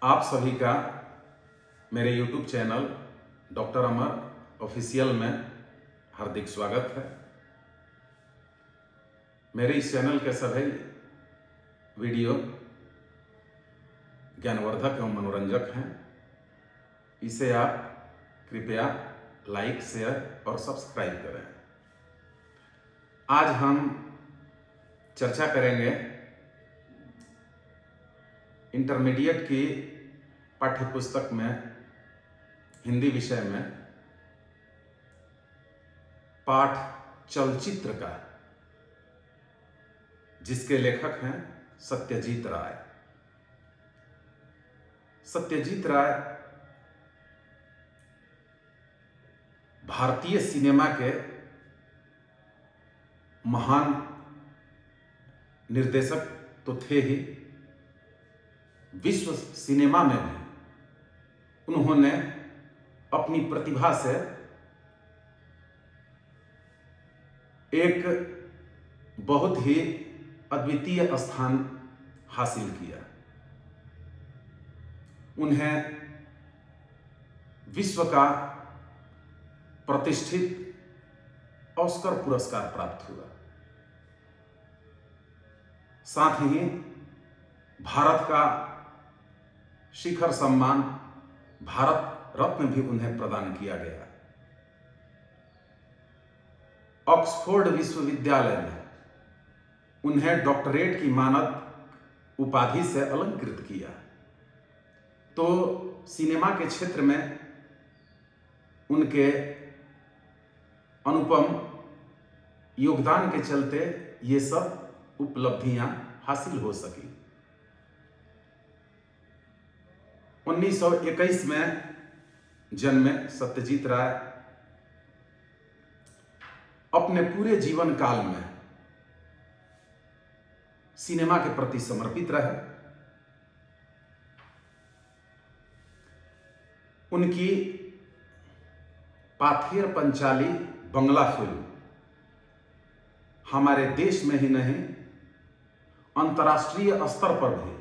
आप सभी का मेरे YouTube चैनल डॉक्टर अमर ऑफिशियल में हार्दिक स्वागत है। मेरे इस चैनल के सभी वीडियो ज्ञानवर्धक एवं मनोरंजक हैं। इसे आप कृपया लाइक, शेयर और सब्सक्राइब करें। आज हम चर्चा करेंगे इंटरमीडिएट की पाठ्यपुस्तक में हिंदी विषय में पाठ चलचित्र का, जिसके लेखक हैं सत्यजीत राय। सत्यजीत राय भारतीय सिनेमा के महान निर्देशक तो थे ही, विश्व सिनेमा में भी उन्होंने अपनी प्रतिभा से एक बहुत ही अद्वितीय स्थान हासिल किया। उन्हें विश्व का प्रतिष्ठित ऑस्कर पुरस्कार प्राप्त हुआ। साथ ही भारत का शिखर सम्मान भारत रत्न भी उन्हें प्रदान किया गया। ऑक्सफोर्ड विश्वविद्यालय में उन्हें डॉक्टरेट की मानद उपाधि से अलंकृत किया। तो सिनेमा के क्षेत्र में उनके अनुपम योगदान के चलते ये सब उपलब्धियां हासिल हो सकी। 1921 में जन्मे सत्यजीत राय अपने पूरे जीवन काल में सिनेमा के प्रति समर्पित रहे। उनकी पाथेर पंचाली बंगला फिल्म हमारे देश में ही नहीं, अंतर्राष्ट्रीय स्तर पर भी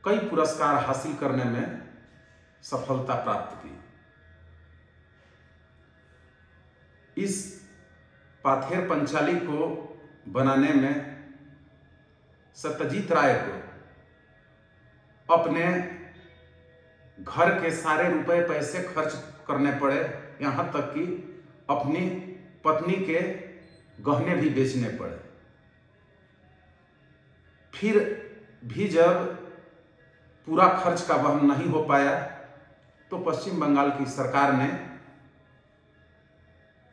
कई पुरस्कार हासिल करने में सफलता प्राप्त की। इस पाथेर पंचाली को बनाने में सत्यजीत राय को अपने घर के सारे रुपए पैसे खर्च करने पड़े, यहां तक कि अपनी पत्नी के गहने भी बेचने पड़े। फिर भी जब पूरा खर्च का वहन नहीं हो पाया तो पश्चिम बंगाल की सरकार ने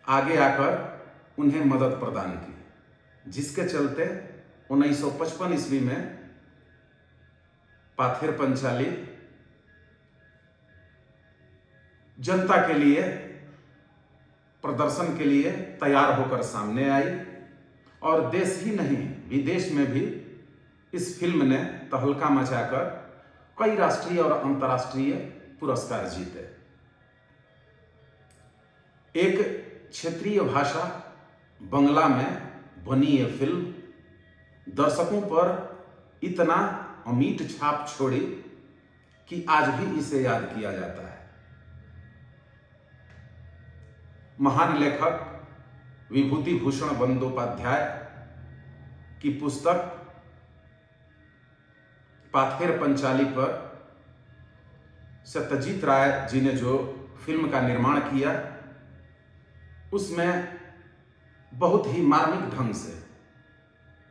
आगे आकर उन्हें मदद प्रदान की, जिसके चलते 1955 ईस्वी में पाथेर पंचाली जनता के लिए प्रदर्शन के लिए तैयार होकर सामने आई और देश ही नहीं विदेश में भी इस फिल्म ने तहलका मचाकर कई राष्ट्रीय और अंतर्राष्ट्रीय पुरस्कार जीते। एक क्षेत्रीय भाषा बंगला में बनी यह फिल्म दर्शकों पर इतना अमिट छाप छोड़ी कि आज भी इसे याद किया जाता है। महान लेखक विभूति भूषण बंदोपाध्याय की पुस्तक पाथेर पंचाली पर सत्यजीत राय जी ने जो फिल्म का निर्माण किया, उसमें बहुत ही मार्मिक ढंग से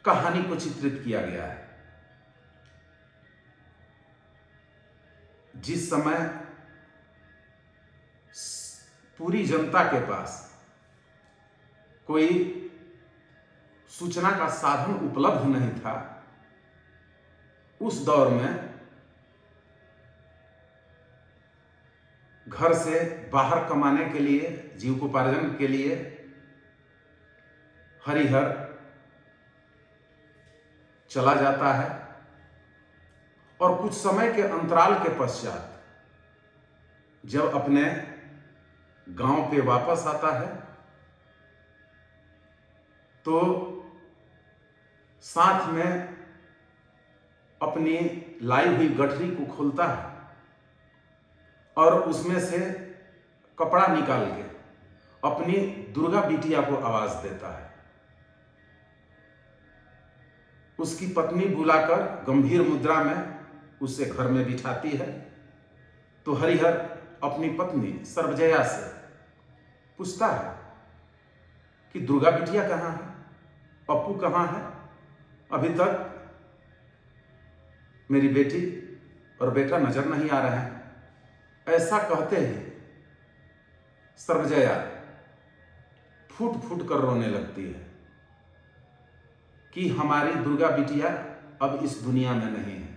कहानी को चित्रित किया गया है। जिस समय पूरी जनता के पास कोई सूचना का साधन उपलब्ध नहीं था, उस दौर में घर से बाहर कमाने के लिए, जीविकोपार्जन के लिए हरिहर चला जाता है और कुछ समय के अंतराल के पश्चात जब अपने गांव पे वापस आता है तो साथ में अपनी लाई हुई गठरी को खोलता है और उसमें से कपड़ा निकाल के अपनी दुर्गा बिटिया को आवाज देता है। उसकी पत्नी बुलाकर गंभीर मुद्रा में उसे घर में बिठाती है। तो हरिहर अपनी पत्नी सर्वजया से पूछता है कि दुर्गा बिटिया कहाँ है, पप्पू कहाँ है? अभी तक मेरी बेटी और बेटा नजर नहीं आ रहे हैं। ऐसा कहते ही सर्वजया फूट फूट कर रोने लगती है कि हमारी दुर्गा बिटिया अब इस दुनिया में नहीं है।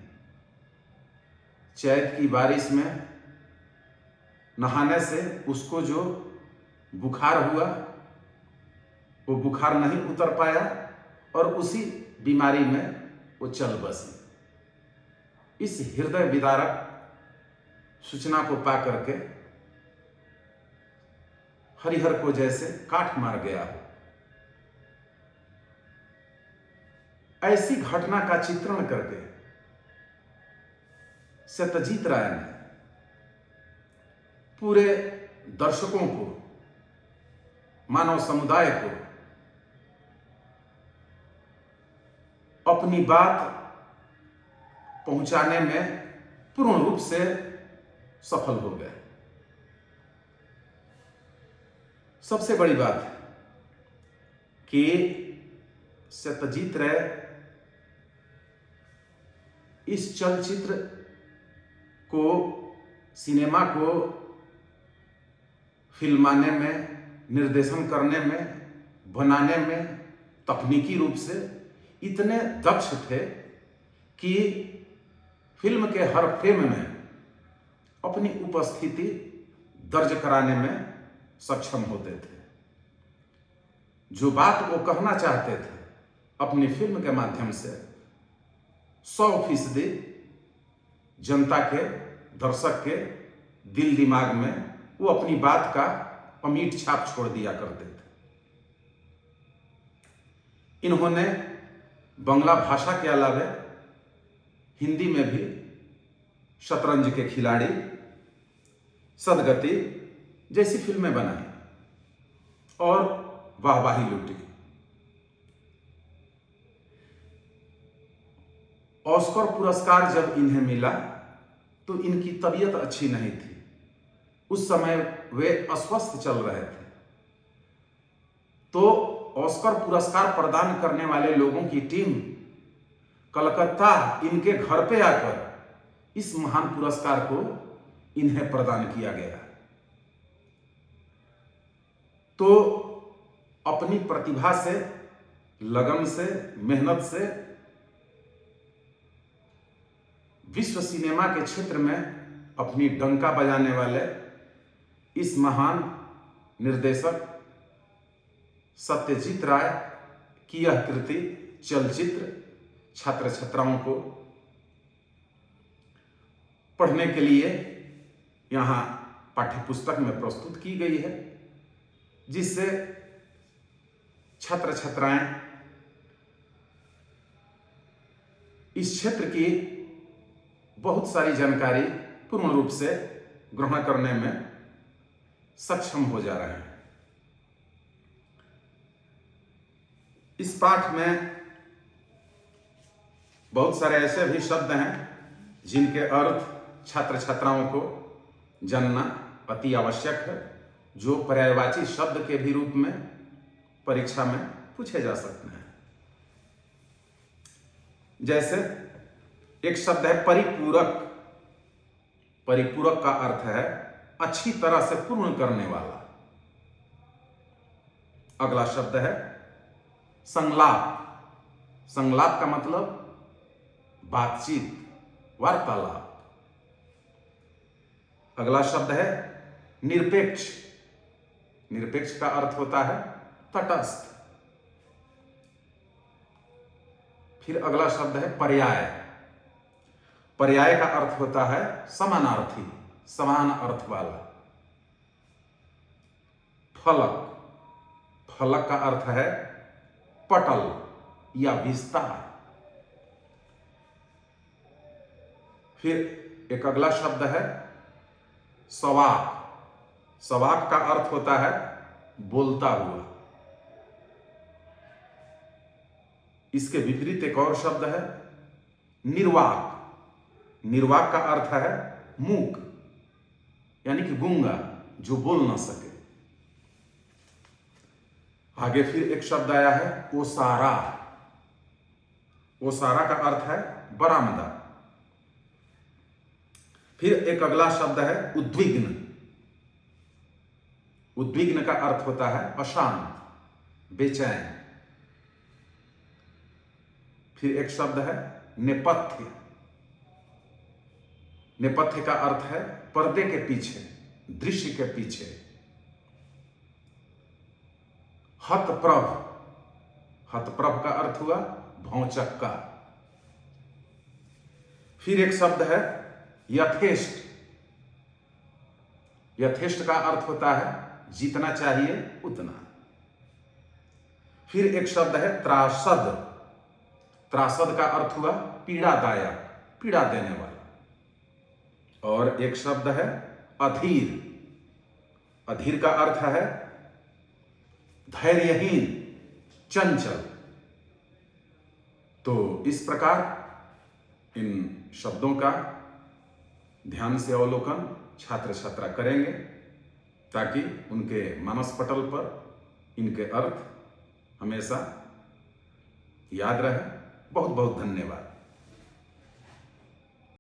चैत की बारिश में नहाने से उसको जो बुखार हुआ वो बुखार नहीं उतर पाया और उसी बीमारी में वो चल बसी। इस हृदय विदारक सूचना को पा करके हरिहर को जैसे काट मार गया हो। ऐसी घटना का चित्रण करके सत्यजीत राय ने पूरे दर्शकों को, मानव समुदाय को अपनी बात पहुंचाने में पूर्ण रूप से सफल हो गए। सबसे बड़ी बात है कि सत्यजीत राय इस चलचित्र को, सिनेमा को फिल्माने में, निर्देशन करने में, बनाने में तकनीकी रूप से इतने दक्ष थे कि फिल्म के हर फ्रेम में अपनी उपस्थिति दर्ज कराने में सक्षम होते थे। जो बात वो कहना चाहते थे अपनी फिल्म के माध्यम से 100% जनता के, दर्शक के दिल दिमाग में वो अपनी बात का अमिट छाप छोड़ दिया करते थे। इन्होंने बंगला भाषा के अलावा हिंदी में भी शतरंज के खिलाड़ी, सदगति जैसी फिल्में बनाई और वाहवाही लूटी। ऑस्कर पुरस्कार जब इन्हें मिला तो इनकी तबीयत अच्छी नहीं थी। उस समय वे अस्वस्थ चल रहे थे। तो ऑस्कर पुरस्कार प्रदान करने वाले लोगों की टीम कलकत्ता इनके घर पे आकर इस महान पुरस्कार को इन्हें प्रदान किया गया। तो अपनी प्रतिभा से, लगन से, मेहनत से विश्व सिनेमा के क्षेत्र में अपनी डंका बजाने वाले इस महान निर्देशक सत्यजीत राय की यह कृति चलचित्र छात्र छात्राओं को पढ़ने के लिए यहाँ पाठ्यपुस्तक में प्रस्तुत की गई है, जिससे छात्र छात्राएं इस क्षेत्र की बहुत सारी जानकारी पूर्ण रूप से ग्रहण करने में सक्षम हो जा रहे हैं। इस पाठ में बहुत सारे ऐसे भी शब्द हैं जिनके अर्थ छात्र छात्राओं को जानना अति आवश्यक है, जो पर्यायवाची शब्द के भी रूप में परीक्षा में पूछे जा सकते हैं। जैसे एक शब्द है परिपूरक। परिपूरक का अर्थ है अच्छी तरह से पूर्ण करने वाला। अगला शब्द है संलाप। संलाप का मतलब बातचीत, वार्तालाप। अगला शब्द है निरपेक्ष। निरपेक्ष का अर्थ होता है तटस्थ। फिर अगला शब्द है पर्याय। पर्याय का अर्थ होता है समानार्थी, समान अर्थ वाला। फलक। फलक का अर्थ है पटल या विस्तार। फिर एक अगला शब्द है सवाक। सवाक का अर्थ होता है बोलता हुआ। इसके विपरीत एक और शब्द है निर्वाक। निर्वाक का अर्थ है मूक, यानी कि गूंगा, जो बोल ना सके। आगे फिर एक शब्द आया है ओसारा। ओसारा का अर्थ है बरामदा। फिर एक अगला शब्द है उद्विग्न। उद्विग्न का अर्थ होता है अशांत, बेचैन। फिर एक शब्द है नेपथ्य। नेपथ्य का अर्थ है पर्दे के पीछे, दृश्य के पीछे। हतप्रभ। हतप्रभ का अर्थ हुआ भौचक्का। फिर एक शब्द है यथेष्ट। यथेष्ट का अर्थ होता है जितना चाहिए उतना। फिर एक शब्द है त्रासद। त्रासद का अर्थ हुआ पीड़ादायक, पीड़ा देने वाला। और एक शब्द है अधीर। अधीर का अर्थ है धैर्यहीन, चंचल। तो इस प्रकार इन शब्दों का ध्यान से अवलोकन छात्र छात्रा करेंगे, ताकि उनके मानस पटल पर इनके अर्थ हमेशा याद रहे। बहुत बहुत धन्यवाद।